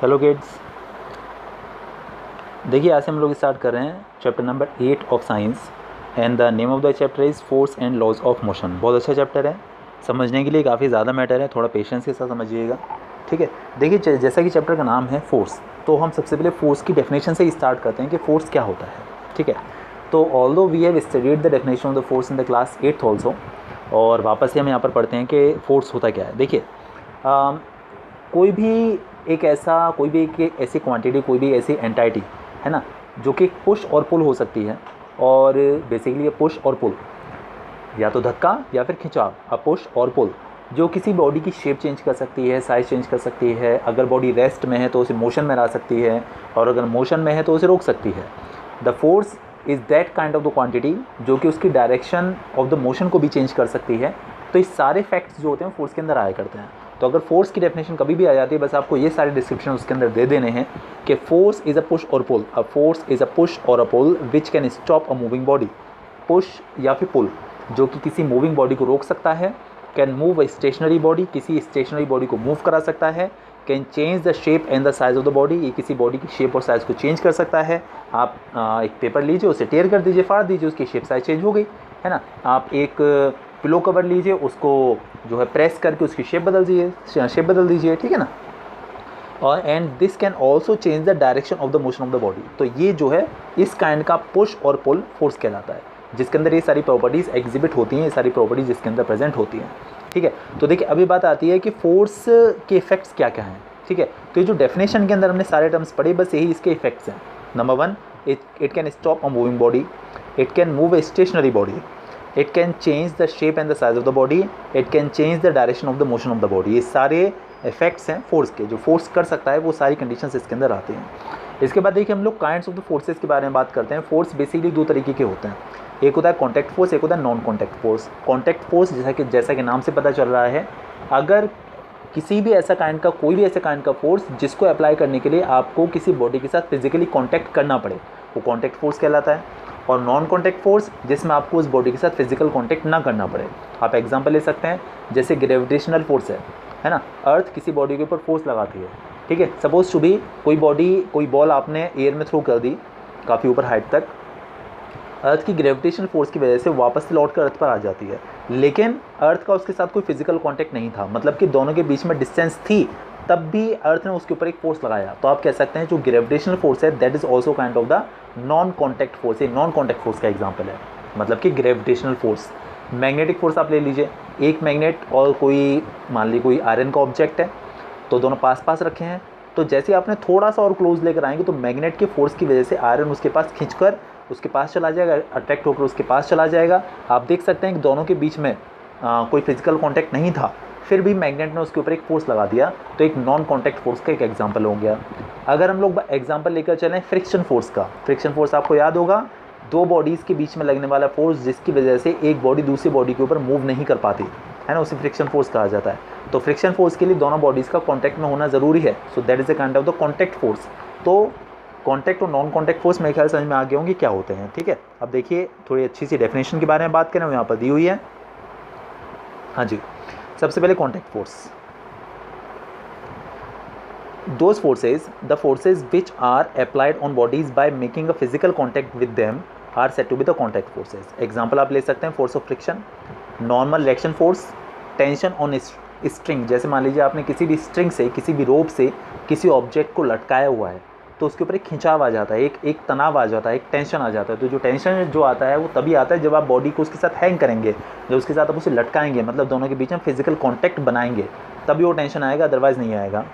Hello kids, देखिए आज से हम लोग स्टार्ट कर रहे हैं chapter number 8 of science and the name of the chapter is force and laws of motion. बहुत अच्छा चैप्टर है, समझने के लिए काफ़ी ज़्यादा मैटर है, थोड़ा पेशेंस के साथ समझिएगा। ठीक है, देखिए जैसा कि चैप्टर का नाम है फोर्स, तो हम सबसे पहले फोर्स की डेफिनेशन से ही स्टार्ट करते हैं कि फोर्स क्या होता है। ठीक है, तो although we have studied the definition of the force in the class 8th also, और वापस से हम यहाँ पर पढ़ते हैं कि फोर्स होता क्या है। देखिए कोई भी एक ऐसी क्वांटिटी, कोई भी ऐसी एंटाइटी है ना, जो कि पुश और पुल हो सकती है। और बेसिकली ये पुश और पुल, या तो धक्का या फिर खिंचाव, पुश और पुल, जो किसी बॉडी की शेप चेंज कर सकती है, साइज़ चेंज कर सकती है। अगर बॉडी रेस्ट में है तो उसे मोशन में ला सकती है, और अगर मोशन में है तो उसे रोक सकती है। The force is that kind of the quantity जो कि उसकी डायरेक्शन ऑफ द मोशन को भी चेंज कर सकती है। तो इस सारे फैक्ट्स जो होते हैं फोर्स के अंदर आया करते हैं। तो अगर फोर्स की डेफिनेशन कभी भी आ जाती है, बस आपको ये सारे डिस्क्रिप्शन उसके अंदर दे देने हैं कि force is a push or pull. A force is a push or a pull which can stop a moving body. Push या फिर पुल जो कि किसी मूविंग बॉडी को रोक सकता है। Can move a stationary body, किसी स्टेशनरी बॉडी को मूव करा सकता है। Can change the shape and the size of the body, ये किसी बॉडी की शेप और साइज़ को चेंज कर सकता है। आप एक पेपर लीजिए, उसे टेयर कर दीजिए, फाड़ दीजिए, उसकी शेप साइज़ चेंज हो गई, है ना। आप एक पिलो कवर लीजिए, उसको जो है प्रेस करके उसकी शेप बदल दीजिए, ठीक है ना। और and this can also change the direction of the motion of the body. तो ये जो है इस काइंड का पुश और पुल फोर्स कहलाता है, जिसके अंदर ये सारी प्रॉपर्टीज़ एग्जिबिट होती हैं, ये सारी प्रॉपर्टीज़ जिसके अंदर प्रेजेंट होती हैं। ठीक है, तो देखिए अभी बात आती है कि फोर्स के इफेक्ट्स क्या क्या हैं। ठीक है, तो ये जो डेफिनेशन के अंदर हमने सारे टर्म्स पढ़े, बस यही इसके इफेक्ट्स हैं। Number 1, it can stop a moving body, it can move a stationary body, it can change the shape and the size of the body, it can change the direction of the motion of the body. ये सारे effects हैं force के, जो force कर सकता है वो सारी कंडीशंस इसके अंदर आती हैं। इसके बाद देखिए हम लोग काइंड्स ऑफ द फोर्सेस के बारे में बात करते हैं। फोर्स बेसिकली दो तरीके के होते हैं, एक होता है कॉन्टैक्ट फोर्स, एक होता है non contact force. Contact force जैसा कि नाम से पता चल रहा है, अगर किसी भी ऐसा काइंड का, कोई भी ऐसा काइंड का फोर्स जिसको अप्लाई करने के लिए आपको किसी बॉडी के साथ फिजिकली कॉन्टैक्ट करना पड़े, वो कॉन्टैक्ट फोर्स कहलाता है। और नॉन कॉन्टैक्ट फोर्स जिसमें आपको उस बॉडी के साथ फिजिकल कॉन्टैक्ट ना करना पड़े। आप एग्जांपल ले सकते हैं, जैसे ग्रेविटेशनल फोर्स है ना, अर्थ किसी बॉडी के ऊपर फोर्स लगाती है। ठीक है, सपोज टू बी कोई बॉल आपने एयर में थ्रो कर दी काफ़ी ऊपर हाइट तक, अर्थ की ग्रेविटेशनल फोर्स की वजह से वापस से लौट कर अर्थ पर आ जाती है, लेकिन अर्थ का उसके साथ कोई फिजिकल कॉन्टैक्ट नहीं था, मतलब कि दोनों के बीच में डिस्टेंस थी, तब भी अर्थ ने उसके ऊपर एक फोर्स लगाया। तो आप कह सकते हैं जो ग्रेविटेशनल फोर्स है that is also kind of the non contact force. ये नॉन कॉन्टैक्ट फोर्स का एग्जाम्पल है, मतलब कि ग्रेविटेशनल फोर्स। मैग्नेटिक फोर्स आप ले लीजिए, एक मैग्नेट और कोई, मान लीजिए कोई आयरन का ऑब्जेक्ट है, तो दोनों पास पास रखे हैं, तो जैसे आपने थोड़ा सा और क्लोज लेकर आएंगे तो मैग्नेट के फोर्स की वजह से आयरन उसके पास खींचकर उसके पास चला जाएगा, अट्रैक्ट होकर उसके पास चला जाएगा। आप देख सकते हैं कि दोनों के बीच में कोई फिजिकल कॉन्टैक्ट नहीं था, फिर भी मैग्नेट ने उसके ऊपर एक फोर्स लगा दिया, तो एक नॉन कॉन्टैक्ट फोर्स का एक एग्जांपल हो गया। अगर हम लोग एग्जांपल लेकर चलें फ्रिक्शन फोर्स का, फ्रिक्शन फोर्स आपको याद होगा, दो बॉडीज़ के बीच में लगने वाला फोर्स जिसकी वजह से एक बॉडी दूसरी बॉडी के ऊपर मूव नहीं कर पाती है ना, उसे फ्रिक्शन फोर्स कहा जाता है। तो फ्रिक्शन फोर्स के लिए दोनों बॉडीज़ का कॉन्टैक्ट में होना ज़रूरी है, so that is the kind of the contact force. तो कॉन्टैक्ट और नॉन कॉन्टैक्ट फोर्स मेरे ख्याल समझ में आ गए होंगे क्या होते हैं। ठीक है, अब देखिए थोड़ी अच्छी सी डेफिनेशन के बारे में बात करें, वो यहाँ पर दी हुई है। हाँ जी, सबसे पहले contact force, those forces, the forces which are applied on bodies by making a physical contact with them are said to be the contact forces. Example आप ले सकते हैं, force of friction, normal reaction force, tension on string। जैसे मान लीजिए आपने किसी भी स्ट्रिंग से, किसी भी रोप से किसी ऑब्जेक्ट को लटकाया हुआ है, तो उसके ऊपर एक खिंचाव आ जाता है, एक तनाव आ जाता है, एक टेंशन आ जाता है। तो जो टेंशन जो आता है वो तभी आता है जब आप बॉडी को उसके साथ हैंग करेंगे, जब उसके साथ आप उसे लटकाएंगे, मतलब दोनों के बीच में फिजिकल कॉन्टैक्ट बनाएंगे, तभी वो टेंशन आएगा, अदरवाइज़ नहीं आएगा।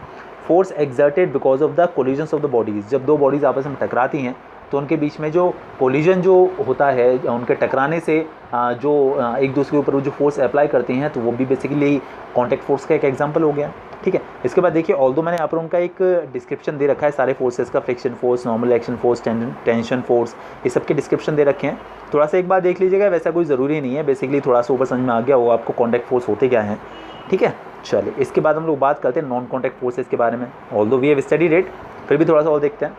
Force exerted because of the collisions of the bodies, जब दो बॉडीज़ आपस में टकराती हैं तो उनके बीच में जो कोलिजन जो होता है, उनके टकराने से जो एक दूसरे के ऊपर जो फोर्स अप्लाई करती हैं, तो वो भी बेसिकली कॉन्टैक्ट फोर्स का एक एग्जांपल हो गया। ठीक है, इसके बाद देखिए ऑल्दो मैंने यहाँ पर उनका एक डिस्क्रिप्शन दे रखा है सारे फोर्सेस का, friction force, normal action force, tension force, ये सब के डिस्क्रिप्शन दे रखे हैं। थोड़ा सा एक बार देख लीजिएगा, वैसा कोई ज़रूरी नहीं है, बेसिकली थोड़ा सा ऊपर समझ में आ गया होगा आपको कॉन्टैक्ट फोर्स होते क्या हैं। ठीक है, चलिए इसके बाद हम लोग बात करते हैं नॉन कॉन्टैक्ट फोर्सेस के बारे में। Although we have studied it, फिर भी थोड़ा सा और देखते हैं।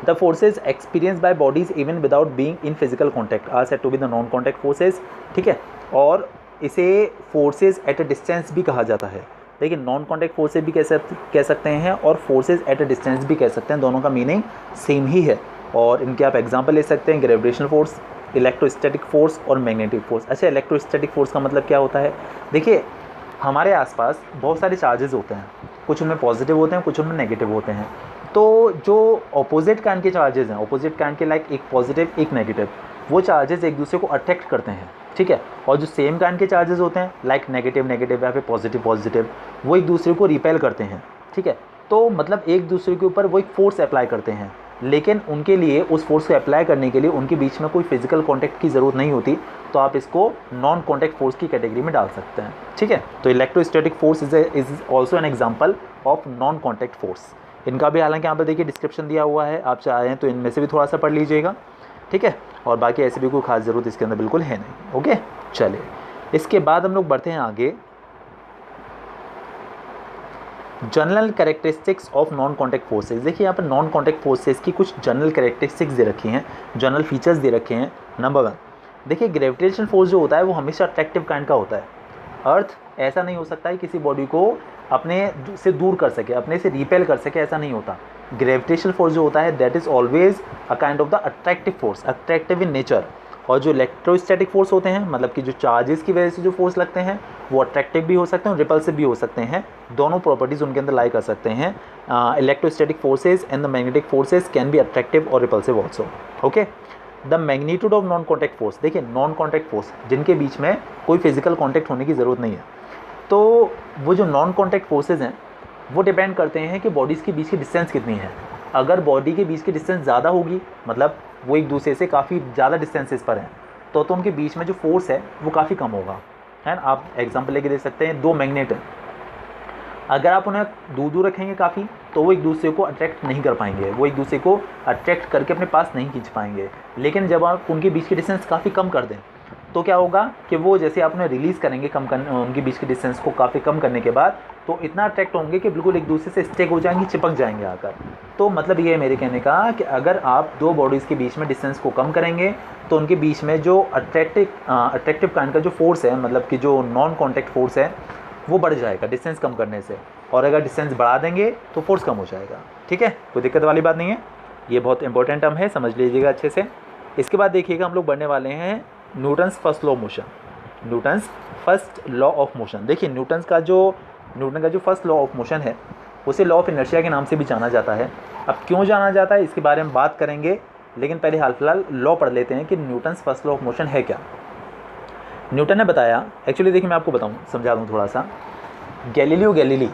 The forces experience by bodies even without being in physical contact are said to be the non contact forces. ठीक है, और इसे फोर्सेज एट अ डिस्टेंस भी कहा जाता है। देखिए नॉन कॉन्टैक्ट फोर्सेज भी कह सकते हैं और फोर्सेज एट अ डिस्टेंस भी कह सकते हैं, दोनों का मीनिंग सेम ही है। और इनके आप एग्जांपल ले सकते हैं ग्रेविटेशनल फोर्स, इलेक्ट्रोस्टैटिक फोर्स और मैग्नेटिक फोर्स। अच्छा, इलेक्ट्रोस्टैटिक फोर्स का मतलब क्या होता है? देखिए हमारे आसपास बहुत सारे चार्जेस होते हैं, कुछ उनमें पॉजिटिव होते हैं, कुछ उनमें नेगेटिव होते हैं। तो जो ऑपोजिट काइंड के चार्जेस हैं, ऑपोजिट काइंड के लाइक एक पॉजिटिव एक नेगेटिव, वो चार्जेस एक दूसरे को अट्रैक्ट करते हैं, ठीक है। और जो सेम काइंड के चार्जेस होते हैं लाइक नेगेटिव नेगेटिव या फिर पॉजिटिव पॉजिटिव, वो एक दूसरे को रिपेल करते हैं, ठीक है। तो मतलब एक दूसरे के ऊपर वो एक फोर्स अप्लाई करते हैं, लेकिन उनके लिए उस फोर्स को अप्लाई करने के लिए उनके बीच में कोई फिजिकल कॉन्टैक्ट की ज़रूरत नहीं होती। तो आप इसको नॉन कॉन्टैक्ट फोर्स की कैटेगरी में डाल सकते हैं, ठीक है। तो electrostatic force is also an example of non contact force. इनका भी हालांकि यहाँ पर देखिए डिस्क्रिप्शन दिया हुआ है, आप चाहें तो इनमें से भी थोड़ा सा पढ़ लीजिएगा, ठीक है। और बाकी ऐसे भी कोई खास ज़रूरत इसके अंदर बिल्कुल है नहीं। ओके, चलिए इसके बाद हम लोग बढ़ते हैं आगे। General characteristics of non contact forces. देखिए यहाँ पर नॉन कॉन्टैक्ट फोर्सेज की कुछ जनरल कैरेक्टरिस्टिक्स दे रखी हैं, जनरल फीचर्स दे रखे हैं। नंबर 1, देखिए ग्रेविटेशन फोर्स जो होता है वो हमेशा अट्रैक्टिव काइंड का होता है। अर्थ ऐसा नहीं हो सकता है किसी बॉडी को अपने से दूर कर सके, अपने से रिपेल कर सके, ऐसा नहीं होता। ग्रेविटेशनल फोर्स जो होता है that is always a kind of the attractive force, attractive in nature. और जो इलेक्ट्रोस्टैटिक फोर्स होते हैं, मतलब कि जो चार्जेस की वजह से जो फोर्स लगते हैं, वो अट्रैक्टिव भी हो सकते हैं और रिपल्सिव भी हो सकते हैं। दोनों प्रॉपर्टीज़ उनके अंदर लाई कर सकते हैं। Electrostatic forces and the magnetic forces can be attractive or repulsive also. Okay, the magnitude of non contact force. देखिए नॉन कॉन्टैक्ट फोर्स जिनके बीच में कोई फिजिकल कॉन्टैक्ट होने की ज़रूरत नहीं है, तो वो जो नॉन कॉन्टैक्ट फोर्सेज हैं वो डिपेंड करते हैं कि बॉडीज़ के बीच की डिस्टेंस कितनी है। अगर बॉडी के बीच की डिस्टेंस ज़्यादा होगी, मतलब वो एक दूसरे से काफ़ी ज़्यादा डिस्टेंसेस पर हैं, तो उनके बीच में जो फोर्स है वो काफ़ी कम होगा, है ना। आप एग्जांपल लेके दे सकते हैं, दो मैग्नेट हैं, अगर आप उन्हें दूर दूर रखेंगे काफ़ी, तो वो एक दूसरे को अट्रैक्ट नहीं कर पाएंगे, वो एक दूसरे को अट्रैक्ट करके अपने पास नहीं खींच पाएंगे। लेकिन जब आप उनके बीच की डिस्टेंस काफ़ी कम कर दें, तो क्या होगा कि वो जैसे आप उन्हें रिलीज़ करेंगे उनके बीच की डिस्टेंस को काफ़ी कम करने के बाद, तो इतना अट्रैक्ट होंगे कि बिल्कुल एक दूसरे से स्टेक हो जाएंगे, चिपक जाएंगे आकर। तो मतलब ये है मेरे कहने का कि अगर आप दो बॉडीज़ के बीच में डिस्टेंस को कम करेंगे, तो उनके बीच में जो अट्रैक्टिव काइंड का जो फोर्स है, मतलब कि जो नॉन कॉन्टैक्ट फोर्स है, वो बढ़ जाएगा डिस्टेंस कम करने से। और अगर डिस्टेंस बढ़ा देंगे तो फोर्स कम हो जाएगा, ठीक है। कोई दिक्कत वाली बात नहीं है, ये बहुत इंपॉर्टेंट टर्म है, समझ लीजिएगा अच्छे से। इसके बाद देखिएगा हम लोग बढ़ने वाले हैं Newton's first law of motion. Newton's first law of motion. देखिए न्यूटन का जो फर्स्ट लॉ ऑफ मोशन है, उसे लॉ ऑफ इनर्शिया के नाम से भी जाना जाता है। अब क्यों जाना जाता है इसके बारे में बात करेंगे, लेकिन पहले हाल फिलहाल लॉ पढ़ लेते हैं कि Newton's first law of motion है क्या। न्यूटन ने बताया, एक्चुअली देखिए मैं आपको बताऊँ, समझा दूँ थोड़ा सा। गैलीलियो गैलीली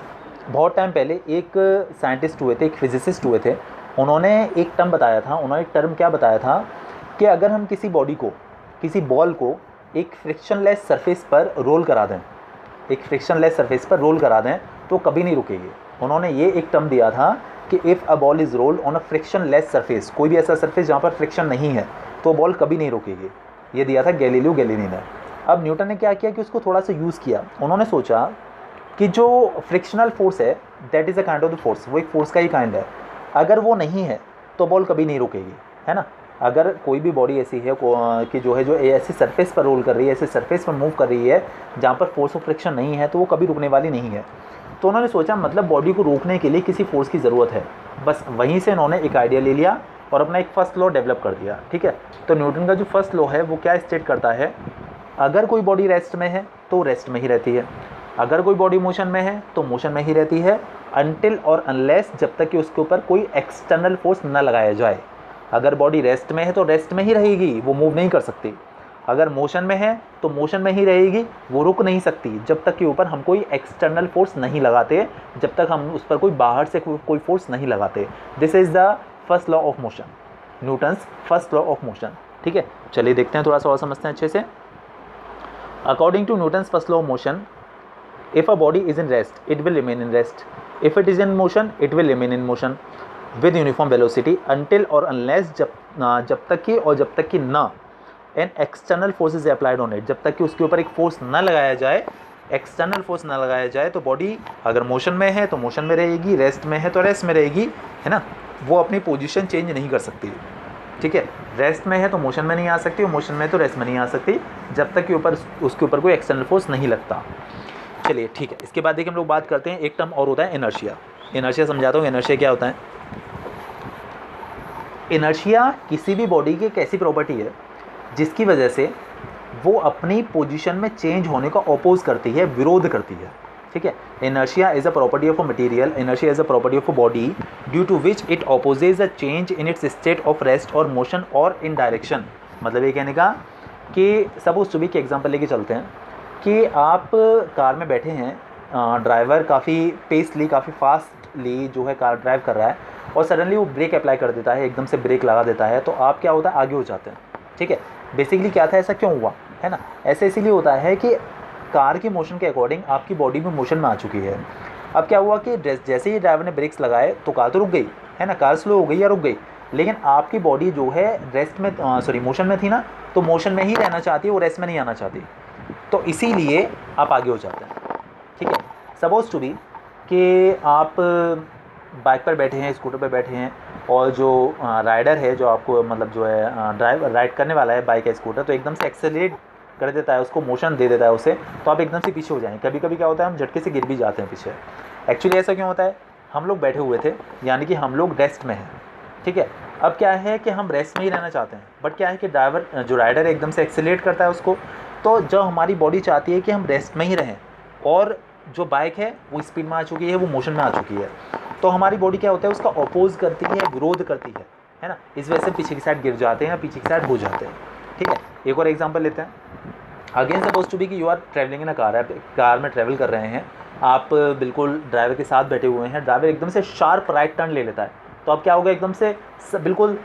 बहुत टाइम पहले एक साइंटिस्ट हुए थे, एक फिजिसिस्ट हुए थे। उन्होंने एक टर्म बताया था, उन्होंने एक टर्म क्या बताया था कि अगर हम किसी बॉडी को, किसी बॉल को एक फ्रिक्शनलेस सरफेस पर रोल करा दें, एक फ्रिक्शनलेस सरफेस पर रोल करा दें, तो कभी नहीं रुकेगी। उन्होंने ये एक टर्म दिया था कि if a ball is rolled on a frictionless surface, कोई भी ऐसा सरफेस जहाँ पर फ्रिक्शन नहीं है, तो बॉल कभी नहीं रुकेगी। ये दिया था गैलीलियो गैलीली ने। अब न्यूटन ने क्या किया कि उसको थोड़ा सा यूज़ किया। उन्होंने सोचा कि जो फ्रिक्शनल फोर्स है that is a kind of the force, वो एक फोर्स का ही काइंड है। अगर वो नहीं है तो बॉल कभी नहीं रुकेगी, है ना। अगर कोई भी बॉडी ऐसी है कि जो ऐसी सरफेस पर रोल कर रही है, ऐसे सरफेस पर मूव कर रही है जहाँ पर फोर्स ऑफ फ्रिक्शन नहीं है, तो वो कभी रुकने वाली नहीं है। तो उन्होंने सोचा मतलब बॉडी को रोकने के लिए किसी फोर्स की ज़रूरत है। बस वहीं से उन्होंने एक आइडिया ले लिया और अपना एक फर्स्ट लॉ डेवलप कर दिया, ठीक है। तो न्यूटन का जो फर्स्ट लॉ है वो क्या स्टेट करता है, अगर कोई बॉडी रेस्ट में है तो रेस्ट में ही रहती है, अगर कोई बॉडी मोशन में है तो मोशन में ही रहती है, अनटिल और अनलेस, जब तक कि उसके ऊपर कोई एक्सटर्नल फोर्स न लगाया जाए। अगर बॉडी रेस्ट में है तो रेस्ट में ही रहेगी, वो मूव नहीं कर सकती। अगर मोशन में है तो मोशन में ही रहेगी, वो रुक नहीं सकती जब तक कि ऊपर हम कोई एक्सटर्नल फोर्स नहीं लगाते, जब तक हम उस पर कोई बाहर से कोई फोर्स नहीं लगाते। This is the first law of motion, Newton's first law of motion, ठीक है। चलिए देखते हैं, थोड़ा सा और समझते हैं अच्छे से। According to Newton's first law of motion, if a body is in rest it will remain in rest, if it is in motion it will remain in motion with uniform velocity until or unless जब तक कि ना an external force is applied on it, जब तक कि उसके ऊपर एक फोर्स ना लगाया जाए, एक्सटर्नल फोर्स ना लगाया जाए, तो बॉडी अगर मोशन में है तो मोशन में रहेगी, रेस्ट में है तो रेस्ट में रहेगी, है ना। वो अपनी पोजीशन चेंज नहीं कर सकती, ठीक है। रेस्ट में है तो मोशन में नहीं आ सकती और मोशन में है तो रेस्ट में नहीं आ सकती, जब तक कि उसके ऊपर कोई एक्सटर्नल फोर्स नहीं लगता। चलिए ठीक है। इसके बाद देखिए हम लोग बात करते हैं, एक टर्म और होता है इनर्शिया। इनर्शिया समझाता हूँ, इनर्शिया क्या होता है। इनर्शिया किसी भी बॉडी की एक ऐसी प्रॉपर्टी है जिसकी वजह से वो अपनी पोजीशन में चेंज होने का अपोज करती है, विरोध करती है, ठीक है। Inertia is a property of a material, inertia is a property of a body due to which it opposes a change in its state of rest और मोशन और इन डायरेक्शन। मतलब ये कहने का कि सपोज टू बी के example लेके चलते हैं कि आप कार में बैठे हैं, ड्राइवर काफ़ी पेसली, काफ़ी फास्टली जो है कार ड्राइव कर रहा है, और सडनली वो ब्रेक अप्लाई कर देता है, एकदम से ब्रेक लगा देता है, तो आप क्या होता है, आगे हो जाते हैं, ठीक है। बेसिकली क्या था, ऐसा क्यों हुआ है ना, ऐसे इसीलिए होता है कि कार की मोशन के अकॉर्डिंग आपकी बॉडी भी मोशन में आ चुकी है। अब क्या हुआ कि जैसे ही ड्राइवर ने ब्रेक्स लगाए तो कार तो रुक गई है ना, कार स्लो हो गई या रुक गई, लेकिन आपकी बॉडी जो है रेस्ट में मोशन में थी ना, तो मोशन में ही रहना चाहती है, वो रेस्ट में नहीं आना चाहती, तो इसीलिए आप आगे हो जाते हैं, ठीक है। सपोज टू बी कि आप बाइक पर बैठे हैं, स्कूटर पर बैठे हैं, और जो राइडर है, जो आपको मतलब जो है राइड करने वाला है बाइक या स्कूटर, तो एकदम से एक्सेलरेट कर देता है, उसको मोशन दे देता है उसे, तो आप एकदम से पीछे हो जाएंगे। कभी कभी क्या होता है, हम झटके से गिर भी जाते हैं पीछे। एक्चुअली ऐसा क्यों होता है, हम लोग बैठे हुए थे, यानी कि हम लोग रेस्ट में हैं, ठीक है। अब क्या है कि हम रेस्ट में ही रहना चाहते हैं, बट क्या है कि ड्राइवर जो राइडर है एकदम से एक्सेलरेट करता है उसको, तो जब हमारी बॉडी चाहती है कि हम रेस्ट में ही रहें, और जो बाइक है वो स्पीड में आ चुकी है, वो मोशन में आ चुकी है, तो हमारी बॉडी क्या होता है, उसका अपोज करती है, विरोध करती है ना। इस वजह से पीछे की साइड गिर जाते हैं या पीछे की साइड हो जाते हैं, ठीक है। एक और एग्जांपल लेते हैं। अगेन सपोज टू बी कि you are travelling in a car, आप कार में ट्रैवल कर रहे हैं, आप बिल्कुल ड्राइवर के साथ बैठे हुए हैं, ड्राइवर एकदम से शार्प राइट टर्न ले लेता है, तो अब क्या होगा, एकदम से बिल्कुल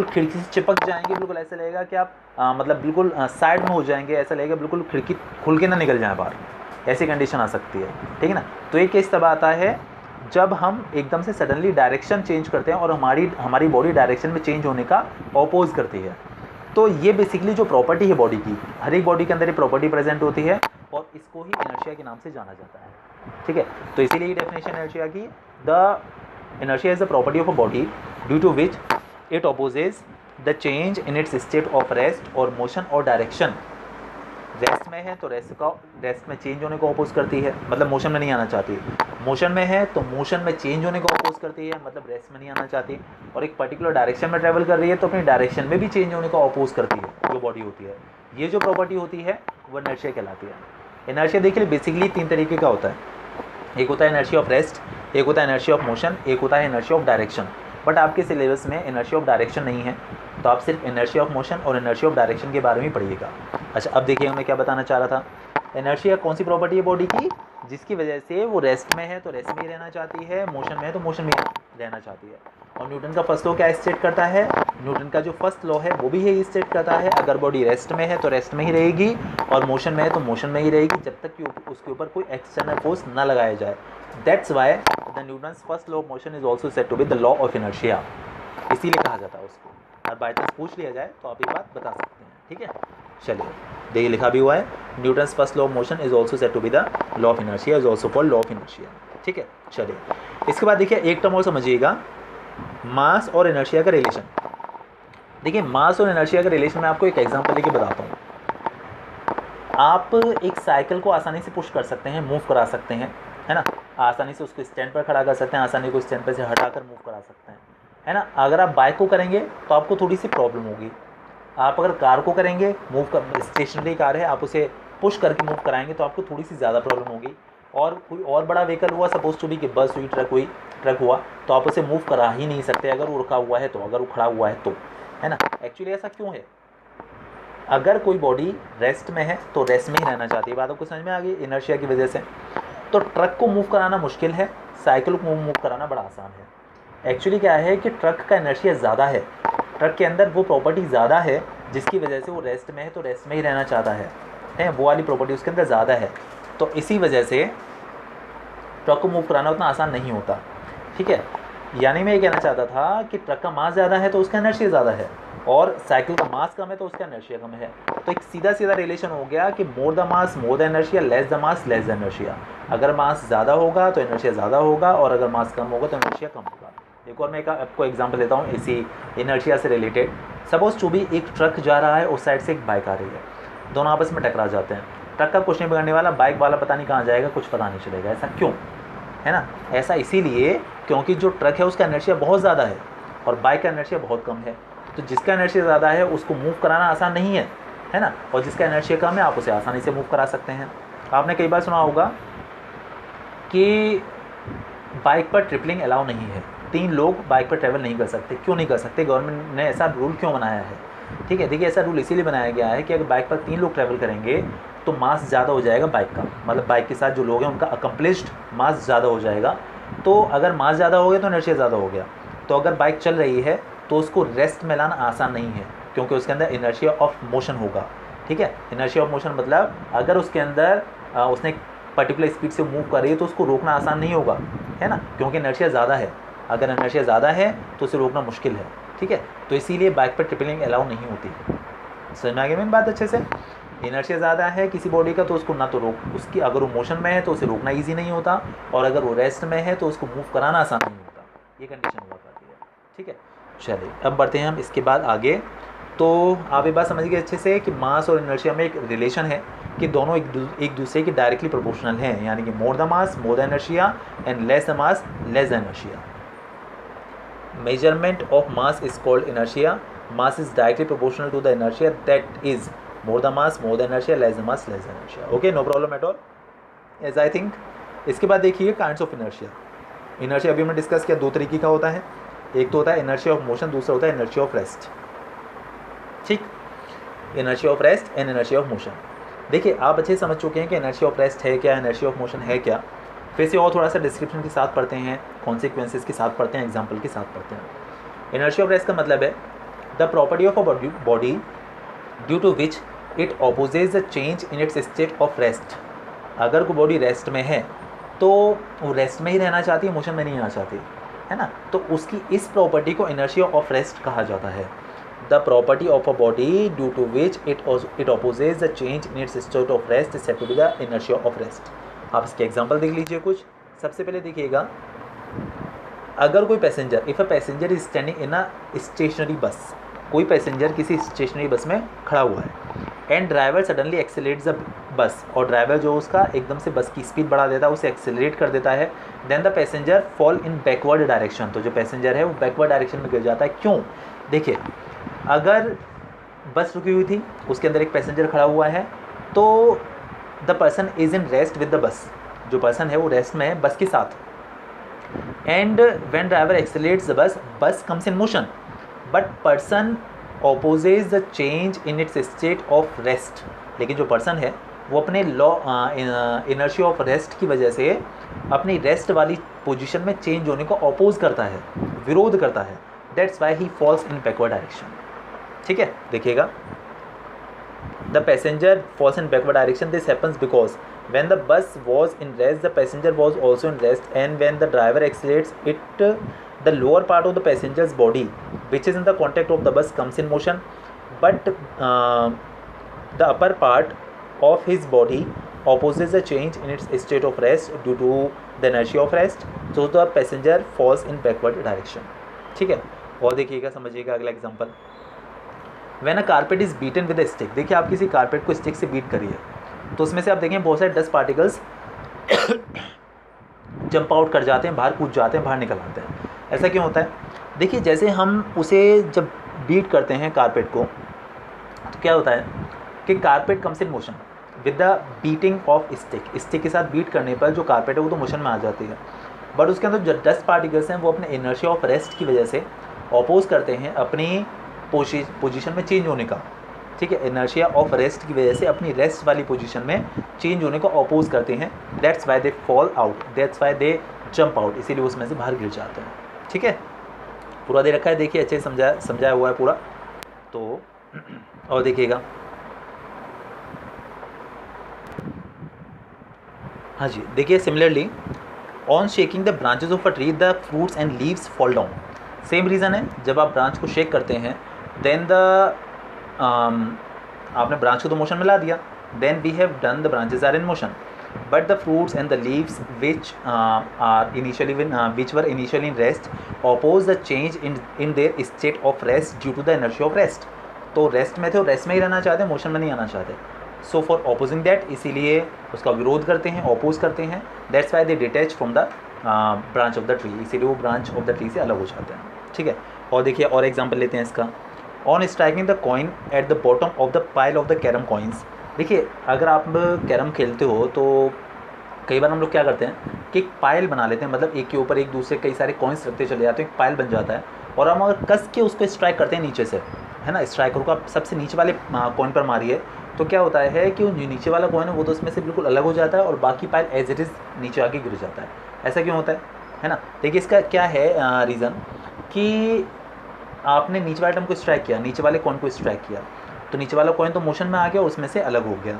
खिड़की से चिपक जाएंगे, बिल्कुल ऐसा लगेगा कि आप मतलब बिल्कुल साइड में हो जाएंगे, ऐसा लगेगा बिल्कुल खिड़की खुल के ना निकल जाए बाहर, ऐसी कंडीशन आ सकती है, ठीक है ना। तो ये केस तब आता है जब हम एकदम से सडनली डायरेक्शन चेंज करते हैं और हमारी बॉडी डायरेक्शन में चेंज होने का अपोज करती है। तो ये बेसिकली जो प्रॉपर्टी है बॉडी की, हर एक बॉडी के अंदर ये प्रॉपर्टी प्रेजेंट होती है, और इसको ही इनर्शिया के नाम से जाना जाता है, ठीक है। तो इसीलिए ये डेफिनेशन इनर्शिया की, the inertia is the property of a body due to which it opposes the change in its state of rest और मोशन और डायरेक्शन। रेस्ट में है तो रेस्ट में चेंज होने को अपोज करती है, मतलब मोशन में नहीं आना चाहती। मोशन में है तो मोशन में चेंज होने को अपोज करती है, मतलब रेस्ट में नहीं आना चाहती। और एक पर्टिकुलर डायरेक्शन में ट्रैवल कर रही है तो अपनी डायरेक्शन में भी चेंज होने को अपोज करती है, जो बॉडी होती है। ये जो प्रॉपर्टी होती है वो इनर्शिया कहलाती है। इनर्शिया देखिए बेसिकली 3 तरीके का होता है। एक होता है इनर्शिया ऑफ रेस्ट, एक होता है इनर्शिया ऑफ मोशन, एक होता है इनर्शिया ऑफ डायरेक्शन। बट आपके सिलेबस में इनर्शिया ऑफ डायरेक्शन नहीं है, तो आप सिर्फ इनर्शिया ऑफ मोशन और इनर्शिया ऑफ डायरेक्शन के बारे में पढ़िएगा। अच्छा, अब देखिए मैं क्या बताना चाह रहा था। इनर्शिया कौन सी प्रॉपर्टी है बॉडी की, जिसकी वजह से वो रेस्ट में है तो रेस्ट में ही रहना चाहती है, मोशन में है तो मोशन में रहना चाहती है। और न्यूटन का फर्स्ट लॉ क्या स्टेट करता है, न्यूटन का जो फर्स्ट लॉ है वो भी यही स्टेट करता है, अगर बॉडी रेस्ट में है तो रेस्ट में ही रहेगी, और मोशन में है तो मोशन में ही रहेगी, जब तक कि उसके ऊपर कोई एक्सटर्नल फोर्स ना लगाया जाए। That's why the Newton's first law of motion is also said to be the law of inertia, इसीलिए कहा जाता है उसको। और बाई चांस पूछ लिया जाए तो आप ये बात बता सकते हैं, ठीक है। चलिए देखिए लिखा भी हुआ है, Newton's first law of motion is also said to be the law of inertia, is also called law of inertia, ठीक है। चलिए इसके बाद देखिए एक टर्म और समझिएगा, मास और इनर्शिया का रिलेशन। देखिए मास और इनर्शिया का रिलेशन मैं आपको एक एग्जांपल लेके बताता हूँ। आप एक साइकिल को आसानी से पुश कर सकते हैं, मूव करा सकते हैं, है ना, आसानी से उसको स्टैंड पर खड़ा कर सकते हैं, आसानी को स्टैंड पर से हटाकर मूव करा सकते हैं, है ना। अगर आप बाइक को करेंगे तो आपको थोड़ी सी प्रॉब्लम होगी। आप अगर कार को करेंगे, स्टेशनरी कार है, आप उसे पुश करके मूव कराएंगे तो आपको थोड़ी सी ज़्यादा प्रॉब्लम होगी। और कोई और बड़ा व्हीकल हुआ, सपोज टू बी कि बस हुई, ट्रक हुआ, तो आप उसे मूव करा ही नहीं सकते अगर वो रुका हुआ है तो, अगर वो खड़ा हुआ है तो, है ना। एक्चुअली ऐसा क्यों है, अगर कोई बॉडी रेस्ट में है तो रेस्ट में ही रहना चाहती है, बात आपको समझ में आ गई, इनर्शिया की वजह से। तो ट्रक को मूव कराना मुश्किल है, साइकिल को मूव कराना बड़ा आसान है। एक्चुअली क्या है कि ट्रक का इनर्शिया ज़्यादा है, ट्रक के अंदर वो प्रॉपर्टी ज़्यादा है जिसकी वजह से वो रेस्ट में है तो रेस्ट में ही रहना चाहता है, वो वाली प्रॉपर्टी उसके अंदर ज़्यादा है, तो इसी वजह से ट्रक को मूव कराना उतना आसान नहीं होता, ठीक है। यानी मैं ये कहना चाहता था कि ट्रक का मास ज़्यादा है तो उसका इनर्शिया ज़्यादा है, और साइकिल का मास कम है तो उसका इनर्शिया कम है। तो एक सीधा सीधा रिलेशन हो गया कि more the mass more the inertia, less the mass less the inertia. अगर मास ज़्यादा होगा तो इनर्शिया ज़्यादा होगा, और अगर मास कम होगा तो इनर्शिया कम होगा। एक और मैं आपको एग्जांपल देता हूँ इसी इनर्शिया से रिलेटेड। सपोज टू बी एक ट्रक जा रहा है, उस साइड से एक बाइक आ रही है, दोनों आपस में टकरा जाते हैं। ट्रक का कुछ नहीं बिगड़ने वाला, बाइक वाला पता नहीं कहाँ जाएगा, कुछ पता नहीं चलेगा। ऐसा क्यों? है ना, ऐसा इसीलिए क्योंकि जो ट्रक है उसका इनर्शिया बहुत ज़्यादा है और बाइक का इनर्शिया बहुत कम है। तो जिसका इनर्शिया ज़्यादा है उसको मूव कराना आसान नहीं है ना, और जिसका इनर्शिया कम है आप उसे आसानी से मूव करा सकते हैं। आपने कई बार सुना होगा कि बाइक पर ट्रिपलिंग अलाउ नहीं है, 3 लोग बाइक पर ट्रैवल नहीं कर सकते। क्यों नहीं कर सकते? गवर्नमेंट ने ऐसा रूल क्यों बनाया है? ठीक है, देखिए ऐसा रूल इसीलिए बनाया गया है कि अगर बाइक पर 3 लोग ट्रैवल करेंगे तो मास ज़्यादा हो जाएगा बाइक का, मतलब बाइक के साथ जो लोग हैं उनका अकम्प्लिश्ड मास ज़्यादा हो जाएगा। तो अगर मास ज़्यादा हो गया तो इनर्शिया ज़्यादा हो गया। तो अगर बाइक चल रही है तो उसको रेस्ट में लाना आसान नहीं है, क्योंकि उसके अंदर इनर्शिया ऑफ मोशन होगा। ठीक है, इनर्शिया ऑफ मोशन मतलब अगर उसके अंदर उसने पर्टिकुलर स्पीड से मूव कर रही है तो उसको रोकना आसान नहीं होगा, है ना, क्योंकि इनर्शिया ज़्यादा है। अगर इनर्शिया ज़्यादा है तो उसे रोकना मुश्किल है। ठीक है, तो इसीलिए बाइक पर ट्रिपलिंग अलाउ नहीं होती। समझ में आ गई मेरी बात अच्छे से? इनर्शिया ज़्यादा है किसी बॉडी का तो उसको ना तो रोक उसकी अगर वो मोशन में है तो उसे रोकना ईजी नहीं होता, और अगर वो रेस्ट में है तो उसको मूव कराना आसान नहीं होता। ये कंडीशन हुआ करती है। ठीक है, चलिए अब बढ़ते हैं हम इसके बाद आगे। तो आप ये बात समझ गए अच्छे से कि मास और इनर्शिया में एक रिलेशन है कि दोनों एक दूसरे के डायरेक्टली प्रोपोर्शनल हैं, यानी कि more the mass more the inertia and less the mass less the inertia. Measurement of mass is called inertia. Mass is directly proportional to the inertia, that is more the mass more the inertia, less the mass less the inertia. Okay, no problem at all, as I think. इसके बाद देखिए kinds of inertia. Inertia अभी हमने discuss किया, 2 तरीके का होता है। एक तो होता है इनर्शिया ऑफ मोशन, दूसरा होता है इनर्शिया ऑफ रेस्ट। ठीक, inertia of rest and inertia of motion. देखिए आप अच्छे समझ चुके हैं कि इनर्शिया ऑफ रेस्ट है क्या, इनर्शिया ऑफ मोशन है क्या। फिर से और थोड़ा सा डिस्क्रिप्शन के साथ पढ़ते हैं, कॉन्सिक्वेंसेज के साथ पढ़ते हैं, एग्जाम्पल के साथ पढ़ते हैं। इनर्शिया ऑफ रेस्ट का मतलब है the property of a body due to which it opposes the change in its state of rest. अगर कोई बॉडी रेस्ट में है तो वो रेस्ट में ही रहना चाहती है, मोशन में नहीं आना चाहती, है ना, तो उसकी इस प्रॉपर्टी को इनर्शिया ऑफ रेस्ट कहा जाता है। The property of a body due to which it opposes the change in its state of rest is said to be the inertia of rest. आप इसके एग्जाम्पल देख लीजिए कुछ। सबसे पहले देखिएगा, अगर कोई passenger, if a passenger is standing in a stationary bus, कोई पैसेंजर किसी स्टेशनरी बस में खड़ा हुआ है and driver suddenly accelerates the बस, और ड्राइवर जो उसका एकदम से बस की स्पीड बढ़ा देता है, उसे एक्सेलरेट कर देता है। Then the passenger fall in backward direction, तो जो पैसेंजर है वो बैकवर्ड डायरेक्शन में गिर जाता है। क्यों? देखिए अगर बस रुकी हुई थी, उसके अंदर एक पैसेंजर खड़ा हुआ है, तो the person is in rest with the bus, जो पर्सन है वो रेस्ट में है बस के साथ। And when driver accelerates the bus comes in motion, but person opposes the change in its state of rest. लेकिन जो पर्सन है वो अपने इनर्शिया ऑफ रेस्ट की वजह से अपनी रेस्ट वाली पोजीशन में चेंज होने को अपोज करता है, विरोध करता है। That's why he falls in backward direction. ठीक है, देखिएगा, the passenger falls in backward direction. This happens because when the bus was in rest the passenger was also in rest, and when the driver accelerates it the lower part of the passenger's body which is in the contact of the bus comes in motion, but the upper part of his body opposes the change in its state of rest due to the inertia of rest, so the passenger falls in backward direction. ठीक है, और देखिएगा, समझिएगा अगला example. when a carpet is beaten with a stick, देखिए आप किसी carpet को स्टिक से बीट करिए तो उसमें से आप देखें बहुत सारे डस्ट पार्टिकल्स जंप आउट कर जाते हैं, बाहर कूद जाते हैं, बाहर निकल आते हैं। ऐसा क्यों होता है? देखिए जैसे हम उसे जब बीट करते हैं कारपेट को, तो क्या होता है कि carpet comes in motion with the beating of stick. Stick के साथ बीट करने पर जो कारपेट है वो तो मोशन में आ जाती है, बट उसके अंदर जो डस्ट पार्टिकल्स हैं वो अपने इनर्शिया ऑफ रेस्ट की वजह से अपोज करते हैं अपनी पोजीशन में चेंज होने का। ठीक है, इनर्शिया ऑफ रेस्ट की वजह से अपनी रेस्ट वाली पोजीशन में चेंज होने को अपोज करते हैं। That's why they fall out, that's why they jump out, इसीलिए उसमें से बाहर गिर जाते हैं। ठीक है, पूरा दे रखा है, देखिए अच्छे से समझाया हुआ है पूरा। तो और देखिएगा, हाँ जी, देखिए similarly on shaking the branches of a tree the fruits and leaves fall down. Same reason है, जब आप ब्रांच को शेक करते हैं देन द आपने ब्रांच को तो मोशन में ला दिया, then we have done the branches are in motion, but the fruits and the leaves which were initially in rest oppose the change in their state of rest due to the inertia of rest. तो rest में थे, rest में ही रहना चाहते, motion में नहीं आना चाहते। सो फॉर अपोजिंग दैट, इसीलिए उसका विरोध करते हैं, अपोज करते हैं, that's why they detach from the branch of the tree, इसीलिए वो ब्रांच ऑफ द ट्री से अलग हो जाते हैं, ठीक है। और देखिए और एग्जाम्पल लेते हैं इसका। On striking the coin at the bottom of the pile of the carrom coins. देखिए अगर आप कैरम खेलते हो तो कई बार हम लोग क्या करते हैं कि एक पाइल बना लेते हैं, मतलब एक के ऊपर एक दूसरे कई सारे कॉइन्स रखते चले जाते हैं, एक पाइल बन जाता है, और हम अगर कस के उसको स्ट्राइक करते हैं नीचे से, है ना, स्ट्राइकर को आप सबसे नीचे वाले कॉइन पर मारिए, तो क्या होता है कि जो नीचे वाला कॉइन है वो तो उसमें से बिल्कुल अलग हो जाता है और बाकी पाइल एज इट इज़ नीचे आके गिर जाता है। ऐसा क्यों होता है ना। देखिए इसका क्या है रीज़न कि आपने नीचे वाले टर्म को स्ट्राइक किया, नीचे वाले कॉइन को स्ट्राइक किया, तो नीचे वाला कॉइन तो मोशन में आ गया और उसमें से अलग हो गया,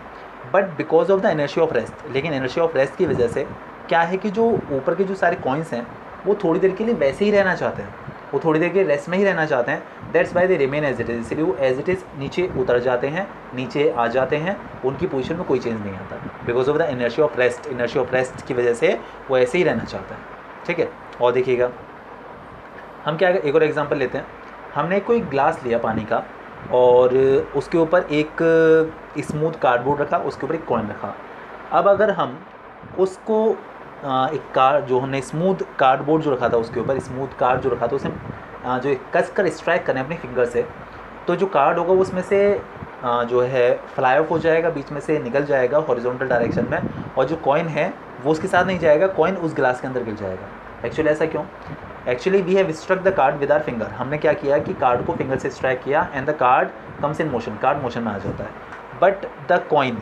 but because of the inertia of rest, लेकिन इनर्शिया ऑफ रेस्ट की वजह से क्या है कि जो ऊपर के जो सारे कॉइन्स हैं वो थोड़ी देर के लिए वैसे ही रहना चाहते हैं, वो थोड़ी देर के रेस्ट में ही रहना चाहते हैं, that's why they remain as it is, इसलिए वो एज इट इज़ नीचे उतर जाते हैं, नीचे आ जाते हैं, उनकी पोजीशन में कोई चेंज नहीं आता, because of the inertia of rest, inertia of rest की वजह से वो ऐसे ही रहना चाहता है, ठीक है। और देखिएगा हम क्या, एक और एग्जांपल लेते हैं। हमने कोई ग्लास लिया पानी का और उसके ऊपर एक स्मूथ कार्डबोर्ड रखा, उसके ऊपर एक कॉइन रखा। अब अगर हम उसको एक कार्ड जो हमने स्मूथ कार्डबोर्ड जो रखा था उसके ऊपर स्मूथ कार्ड जो रखा था उसे जो कस कर स्ट्राइक करें अपने फिंगर से, तो जो कार्ड होगा उसमें से जो है फ्लाई ऑफ हो जाएगा, बीच में से निकल जाएगा हॉरिजॉन्टल डायरेक्शन में, और जो कॉइन है वो उसके साथ नहीं जाएगा, कॉइन उस ग्लास के अंदर गिर जाएगा। एक्चुअली ऐसा क्यों? Actually we have struck the card with our finger, हमने क्या किया कि कार्ड को फिंगर से स्ट्राइक किया and the card comes in motion, card motion में आ जाता है, but the coin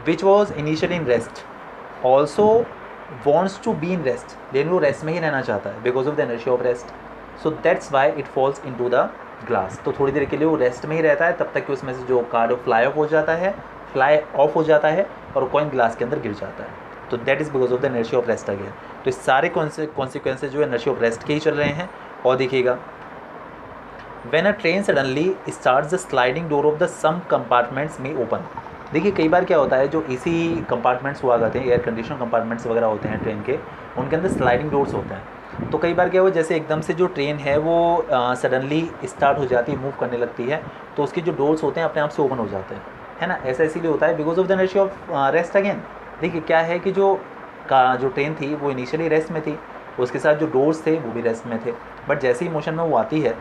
which was initially in rest also wants to be in rest, लेकिन वो रेस्ट में ही रहना चाहता है because of the inertia of rest, so that's why it falls into the glass. तो थोड़ी देर के लिए वो रेस्ट में ही रहता है तब तक कि उसमें से जो कार्ड फ्लाई ऑफ हो जाता है, फ्लाई ऑफ हो जाता है और कॉइन ग्लास के अंदर गिर जाता है, तो that is because of the inertia of rest again. तो इस सारे कॉन्सिक्वेंसेज जो है इनर्शिया ऑफ रेस्ट के ही चल रहे हैं। और देखिएगा when a train suddenly starts the sliding door of the some compartments में ओपन। देखिए कई बार क्या होता है जो एसी कंपार्टमेंट्स हुआ करते हैं, एयर कंडीशन कंपार्टमेंट्स वगैरह होते हैं ट्रेन के, उनके अंदर स्लाइडिंग डोर्स होते हैं, तो कई बार क्या हुआ जैसे एकदम से जो ट्रेन है वो सडनली स्टार्ट हो जाती है, मूव करने लगती है, तो उसके जो डोर्स होते हैं अपने आप से ओपन हो जाते हैं, है ना। ऐसा इसीलिए होता है because of the inertia of rest again. देखिए क्या है कि जो ट्रेन थी वो इनिशियली रेस्ट में थी, उसके साथ जो डोर्स थे वो भी रेस्ट में थे, बट जैसे ही मोशन में वो आती है,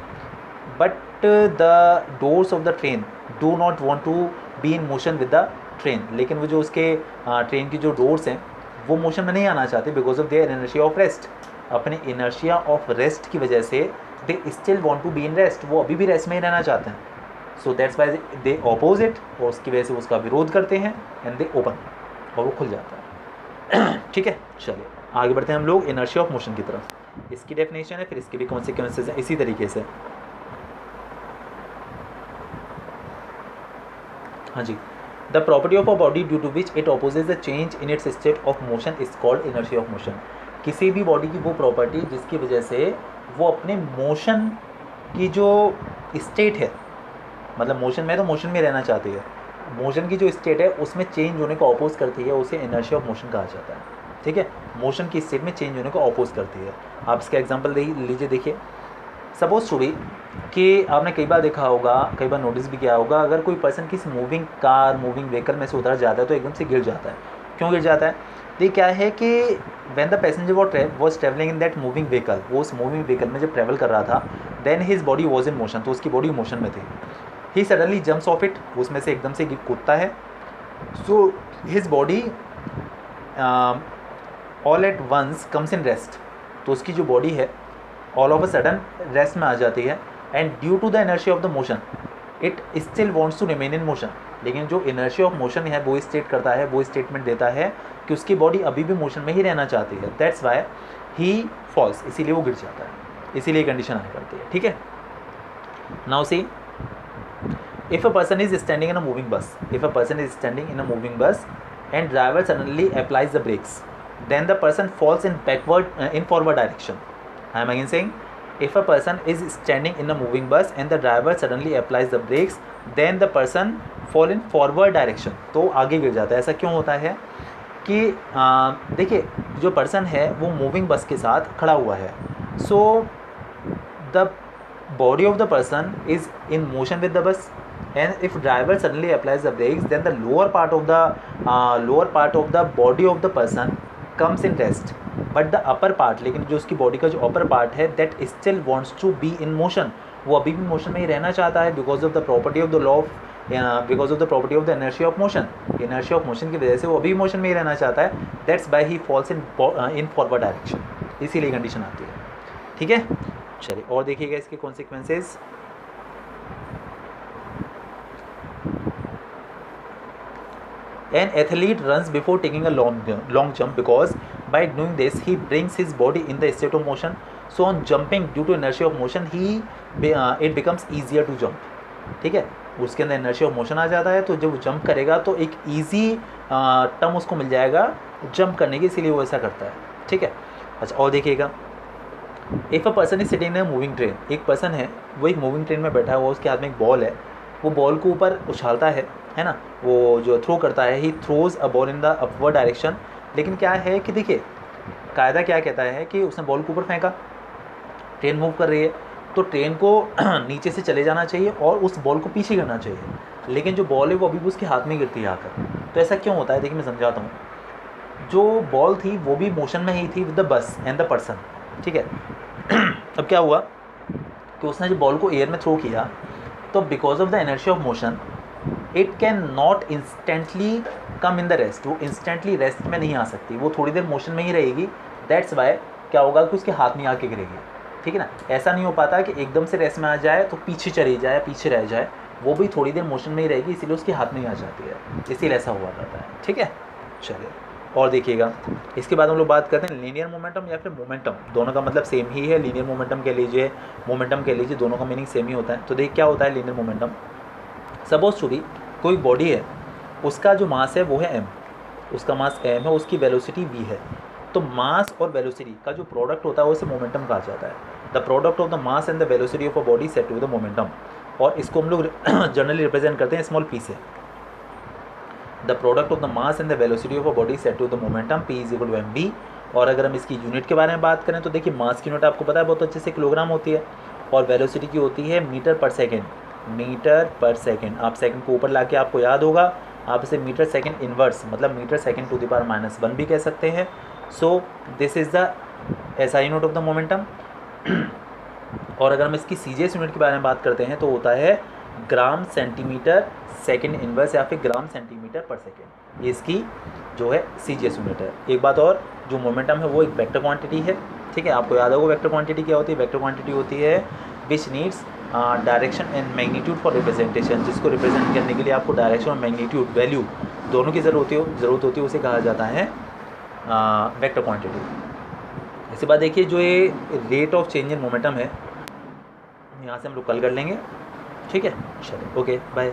but the doors of the train do not want to be in motion with the train, लेकिन वो जो उसके ट्रेन की जो डोर्स हैं वो मोशन में नहीं आना चाहते because of their inertia of rest. अपने इनर्शिया ऑफ रेस्ट की वजह से they still want to be in rest, वो अभी भी रेस्ट में ही रहना चाहते हैं, so that's why they opposite, और उसकी वजह से उसका विरोध करते हैं एंड दे ओपन, और वो खुल जाता है। ठीक है, चलिए आगे बढ़ते हैं हम लोग इनर्शिया ऑफ मोशन की तरफ। इसकी डेफिनेशन है, फिर इसके भी कॉन्सिक्वेंसेज हैं इसी तरीके से। हाँ जी, the property of a body due to which it opposes the change in its state of motion is called inertia of motion. किसी भी बॉडी की वो प्रॉपर्टी जिसकी वजह से वो अपने मोशन की जो स्टेट है, मतलब मोशन में तो मोशन में रहना चाहती है, मोशन की जो स्टेट है उसमें चेंज होने को अपोज करती है, उसे इनर्शिया ऑफ मोशन कहा जाता है। ठीक है, मोशन की स्टेट में चेंज होने को अपोज करती है। आप इसका एग्जांपल लीजिए, देखिए सपोज टू बी कि आपने कई बार देखा होगा, कई बार नोटिस भी किया होगा, अगर कोई पर्सन किसी मूविंग कार, मूविंग व्हीकल में से उतर जाता है तो एकदम से गिर जाता है। क्यों गिर जाता है? ये क्या है कि when the passenger was travelling in that moving vehicle, वो उस मूविंग व्हीकल में जब ट्रैवल कर रहा था, then his body was in motion, तो उसकी बॉडी मोशन में थी। He suddenly jumps off it, उसमें से एकदम से कूदता है, so his body all at once comes in rest, तो उसकी जो बॉडी है all of a sudden rest में आ जाती है, and due to the inertia of the motion it still wants to remain in motion. लेकिन जो इनर्शिया ऑफ मोशन है वो स्टेट करता है, वो स्टेटमेंट देता है कि उसकी बॉडी अभी भी मोशन में ही रहना चाहती है, दैट्स वाई ही फॉल्स, इसीलिए वो गिर जाता है, इसीलिए कंडीशन आया करती है। ठीक है, now see if a person is standing in a moving bus, if a person is standing in a moving bus and driver suddenly applies the brakes, then the person falls in forward direction. I am again saying, if a person is standing in a moving bus and the driver suddenly applies the brakes, then the person fall in forward direction, तो आगे गिर जाता है। ऐसा क्यों होता है कि देखिए जो पर्सन है वो मूविंग बस के साथ खड़ा हुआ है, so the body of the person is in motion with the bus and if driver suddenly applies the brakes, then the lower part of the body of the person comes in rest, but the upper part, लेकिन जो उसकी body का जो upper part है that still wants to be in motion, वो अभी भी motion में ही रहना चाहता है because of the property of the law of because of the property of the inertia of motion, inertia of motion की वजह से वो अभी भी मोशन में ही रहना चाहता है, that's why he falls in forward direction, इसीलिए कंडीशन आती है। ठीक है, चलिए और देखिएगा इसके consequences. An athlete runs before taking a long jump because by doing this he brings his body in the state of motion. So on jumping due to inertia of motion it becomes easier to jump. ठीक है, उसके अंदर inertia of motion आ जाता है, तो जब वो jump करेगा तो एक ईजी टर्म उसको मिल जाएगा जंप करने की, इसीलिए वो ऐसा करता है। ठीक है, अच्छा और देखिएगा, if a person is sitting in a moving train, एक पर्सन है वो एक मूविंग ट्रेन में बैठा हुआ, उसके हाथ में एक बॉल है, वो बॉल को ऊपर उछालता है ना, वो जो थ्रो करता है, he throws a ball in the upward direction. लेकिन क्या है कि देखिए कायदा क्या कहता है कि उसने बॉल को ऊपर फेंका, ट्रेन मूव कर रही है तो ट्रेन को नीचे से चले जाना चाहिए और उस बॉल को पीछे गिरना चाहिए, लेकिन जो बॉल है वो अभी भी उसके हाथ में गिरती है आकर। तो ऐसा क्यों होता है, देखिए मैं समझाता हूँ। जो बॉल थी वो भी मोशन में ही थी with the bus and the person. ठीक है, अब क्या हुआ कि उसने जो बॉल को एयर में थ्रो किया, तो because of the inertia of motion it can not instantly come in the rest, वो इंस्टेंटली रेस्ट में नहीं आ सकती, वो थोड़ी देर मोशन में ही रहेगी। दैट्स वाई क्या होगा कि उसके हाथ में आके गिरेगी। ठीक है ना, ऐसा नहीं हो पाता कि एकदम से रेस्ट में आ जाए तो पीछे चली जाए, पीछे रह जाए, वो भी थोड़ी देर मोशन में ही रहेगी, इसीलिए उसके हाथ में ही आ जाती है, इसीलिए ऐसा हुआ करता है। ठीक है, चलिए और देखिएगा, इसके बाद हम लोग बात करते हैं लीनियर मोमेंटम या फिर मोमेंटम। दोनों का मतलब सेम ही है, लीनियर मोमेंटम कह लीजिए, मोमेंटम कह लीजिए, दोनों का मीनिंग सेम ही होता है। तो देखिए क्या होता है linear momentum. Suppose to be कोई बॉडी है, उसका जो मास है वो है m, उसका मास m है, उसकी वेलोसिटी v है। तो मास और वेलोसिटी का जो प्रोडक्ट होता है उसे मोमेंटम कहा जाता है। The product of the mass and the velocity of a body set to the momentum, और इसको हम लोग जनरली रिप्रेजेंट करते हैं स्मॉल p से। The product of the mass and the velocity of a body set to the momentum p is equal to mv। और अगर हम इसकी यूनिट के बारे में बात करें तो देखिए मास की यूनिट आपको पता है बहुत अच्छे से किलोग्राम होती है, और वेलोसिटी की होती है metre per second. Metre per second, आप सेकंड को ऊपर लाके आपको याद होगा, आप इसे मीटर सेकंड इनवर्स मतलब metre second to the power -1 भी कह सकते हैं। So this is the SI unit of the momentum. और अगर हम इसकी CGS यूनिट के बारे में बात करते हैं तो होता है ग्राम सेंटीमीटर सेकंड इनवर्स या फिर ग्राम सेंटीमीटर पर सेकेंड, ये इसकी जो है CGS यूनिट है। एक बात और, जो मोमेंटम है वो एक वेक्टर क्वांटिटी है। ठीक है, आपको याद होगा वेक्टर क्वांटिटी क्या होती है। वेक्टर क्वांटिटी होती है which needs direction and magnitude for representation, जिसको रिप्रेजेंट करने के लिए आपको डायरेक्शन और मैग्नीट्यूड वैल्यू दोनों की ज़रूरत होती है, उसे कहा जाता है वेक्टर क्वांटिटी। इसके बाद देखिए जो ये rate of change in momentum है, यहाँ से हम लोग कल कर लेंगे। ठीक है, चलिए ओके बाय।